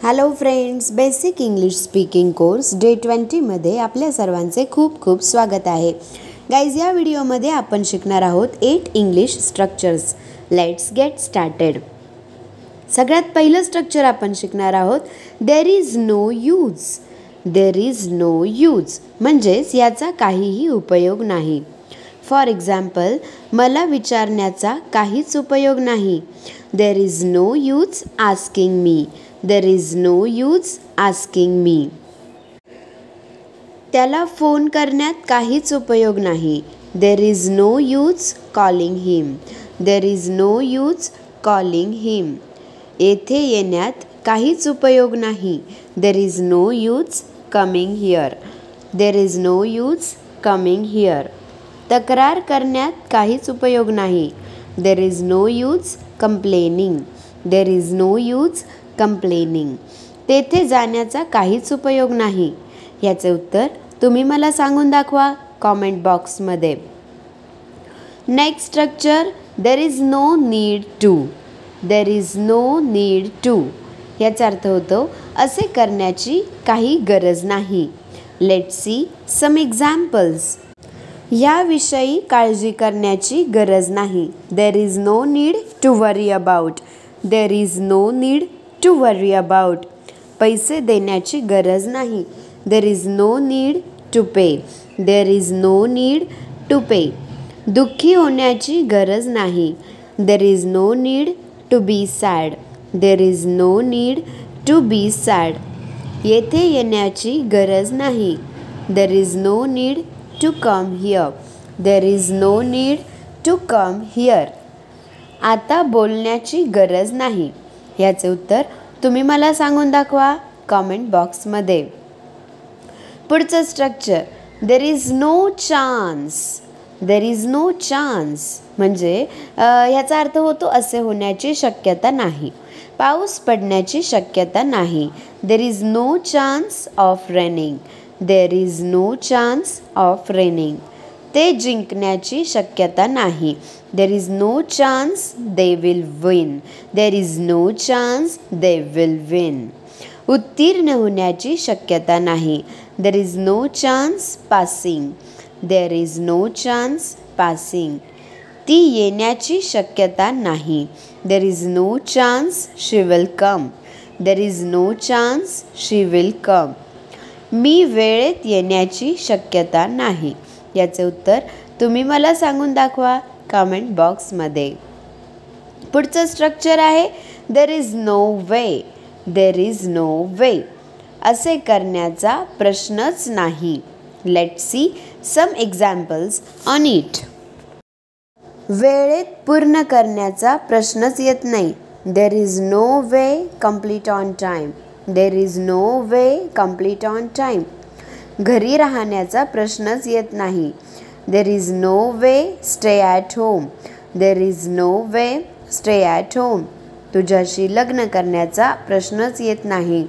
Hello friends, basic English speaking course day 20 मध्ये आपल्या सर्वांचे खूप खूप स्वागत आहे. गाईज, या व्हिडिओमध्ये आपण शिकणार आहोत 8 English structures. Let's get started. सगळ्यात पहिलं स्ट्रक्चर आपण शिकणार आहोत there is no use. There is no use म्हणजेच याचा काहीही उपयोग नाही. फॉर एक्झाम्पल, मला विचारण्याचा काहीच उपयोग नाही. There is no use asking me. There is no use asking me. त्याला फोन करण्यात काहीच उपयोग नाही. There is no use calling him. There is no use calling him. येथे येण्यात काहीच उपयोग नाही. There is no use coming here. There is no use coming here. तक्रार करण्यात काहीच उपयोग नाही. There is no use complaining. There is no use complaining. तेथे जाण्याचा काहीच उपयोग नाही. याचे उत्तर तुम्ही मला सांगून दाखवा कॉमेंट बॉक्समध्ये. Next structure there is no need to. There is no need to याचा अर्थ होतो असे करण्याची काही गरज नाही. Let's see some examples. याविषयी काळजी करण्याची गरज नाही. There is no need to worry about. There is no need to worry about. पैसे देण्याची गरज नाही. There is no need to pay. There is no need to pay. दुःखी होण्याची गरज नाही. There is no need to be sad. There is no need to be sad. येथे येण्याची गरज नाही. There is no need to come here. There is no need to come here. आता बोलण्याची गरज नाही. याचे उत्तर तुम्ही मला सांगून दाखवा कॉमेंट बॉक्समध्ये. पुढचं structure there is no chance. There is no chance म्हणजे ह्याचा अर्थ होतो असे होण्याची शक्यता नाही. पाऊस पडण्याची शक्यता नाही. There is no chance of raining. There is no chance of raining. ते जिंकण्याची शक्यता नाही. There is no chance they will win. There is no chance they will win. उत्तीर्ण होण्याची शक्यता नाही. There is no chance passing. There is no chance passing. ती येण्याची शक्यता नाही. There is no chance she will come. There is no chance she will come. मी वेळेत येण्याची शक्यता नाही. याचे उत्तर तुम्ही मला सांगून दाखवा कमेंट बॉक्समध्ये. पुढचं स्ट्रक्चर आहे there is no way. There is no way असे करण्याचा प्रश्नच नाही. Let's see some examples on it. वेळेत पूर्ण करण्याचा प्रश्नच येत नाही. There is no way complete on time. There is no way complete on time. घरी राहण्याचा प्रश्नच येत नाही. There is no way stay at home. There is no way stay at home. तुझ्याशी लग्न करण्याचा प्रश्नच येत नाही.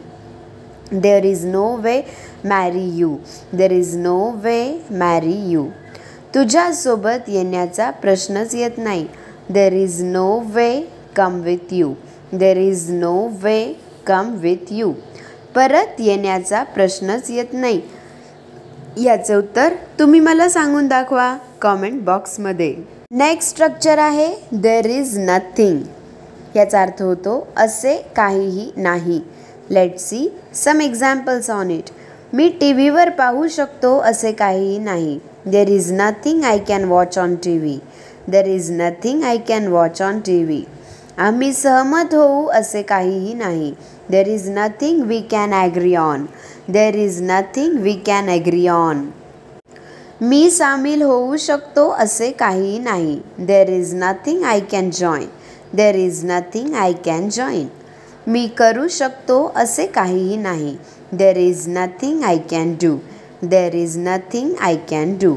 There is no way marry you. There is no way marry you. तुझ्यासोबत येण्याचा प्रश्नच येत नाही. There is no way come with you. There is no way come with you. परत येण्याचा प्रश्नच येत नाही. याचे उत्तर तुम्ही मला सांगून दाखवा कॉमेंट बॉक्समध्ये. नेक्स्ट स्ट्रक्चर आहे देर इज नथिंग. याचा अर्थ होतो असे काहीही नाही. Let's see some examples on it. मी टी व्हीवर पाहू शकतो असे काहीही नाही. There is nothing I can watch on T V. There is nothing I can watch on T V. आम्ही सहमत होऊ असे काहीही नाही. There is nothing we can agree on. There is nothing we can agree on. मी सामील होऊ शकतो असे काहीही नाही. There is nothing I can join. There is nothing I can join. मी करू शकतो असे काहीही नाही. There is nothing I can do. There is nothing I can do.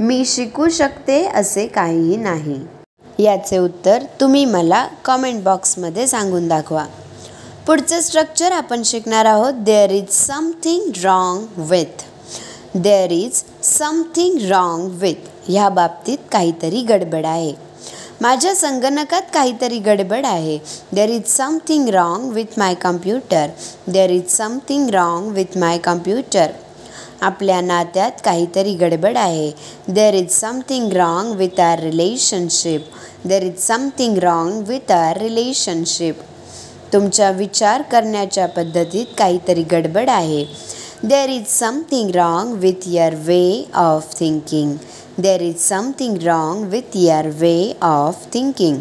मी शिकू शकते असे काहीही नाही. याचे उत्तर तुम्ही मला कॉमेंट बॉक्समध्ये सांगून दाखवा. पुढचं स्ट्रक्चर आपण शिकणार आहोत there is something wrong with. There is something wrong with ह्या बाबतीत काहीतरी गडबड आहे. माझ्या संगणकात काहीतरी गडबड आहे. There is something wrong with my computer. There is something wrong with my computer. आपल्या नात्यात काहीतरी गडबड आहे. There is something wrong with our relationship. There is something wrong with our relationship. तुमच्या विचार करण्याच्या पद्धतीत काहीतरी गडबड आहे. There is something wrong with your way of thinking. There is something wrong with your way of thinking.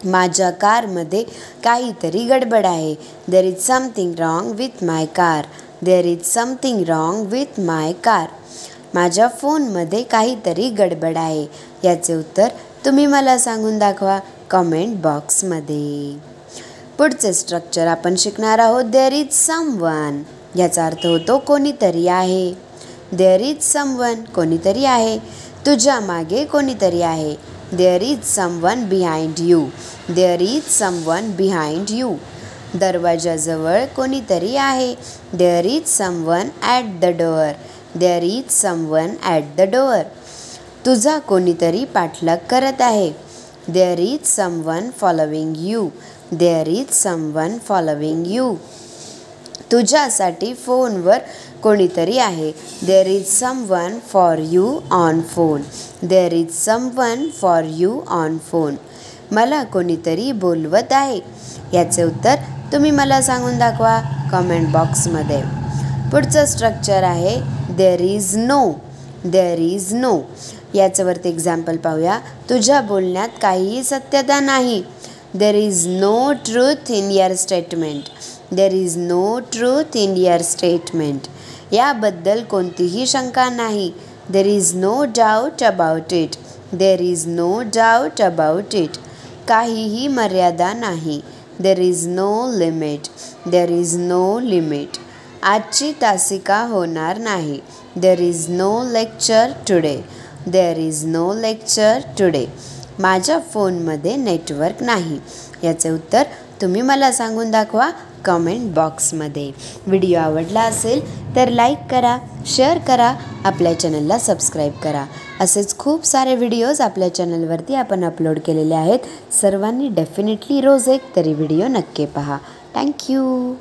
माझ्या कारमध्ये काहीतरी गडबड आहे. There is something wrong with my car. There is something wrong with my car. माझ्या फोनमध्ये काहीतरी गडबड आहे. याचे उत्तर तुम्ही मला सांगून दाखवा कमेंट बॉक्समध्ये. पुढचे स्ट्रक्चर आपण शिकणार आहोत. There is someone. याचा अर्थ होतो कोणीतरी आहे. देर इज समवन, कोणीतरी आहे. तुझ्या मागे कोणीतरी आहे. There is someone behind you. There is someone behind you. दरवाजाजवळ कोणीतरी आहे. There is someone at the door. There is someone at the door. तुझा कोणीतरी पाठलाग करत आहे. There is someone following you. There is someone following you. तुझ्यासाठी फोनवर कोणीतरी आहे. There is someone for you on phone. There is someone for you on phone. मला कोणीतरी बोलवत आहे. याचे उत्तर तुम्ही मला सांगून दाखवा कमेंट बॉक्समध्ये. पुढचं स्ट्रक्चर आहे there is no. There is no. याच्यावरती एक्झाम्पल पाहूया. तुझ्या बोलण्यात काहीही सत्यता नाही. There is no truth in your statement. There is no truth in your statement. याबद्दल कोणतीही शंका नाही. There is no doubt about it. There is no doubt about it. काहीही मर्यादा नाही. There is no limit. There is no limit. आजची तासिका होणार नाही. There is no lecture today. There is no lecture today. माझ्या फोनमध्ये नेटवर्क नाही. याचे उत्तर तुम्ही मला सांगून दाखवा कमेंट बॉक्समध्ये. व्हिडिओ आवडला असेल तर लाईक करा, शेअर करा, आपल्या चॅनलला सबस्क्राईब करा. असेच खूप सारे व्हिडिओज आपल्या चॅनलवरती आपण अपलोड केलेले आहेत. सर्वांनी डेफिनेटली रोज एक तरी व्हिडिओ नक्की पहा. थँक्यू.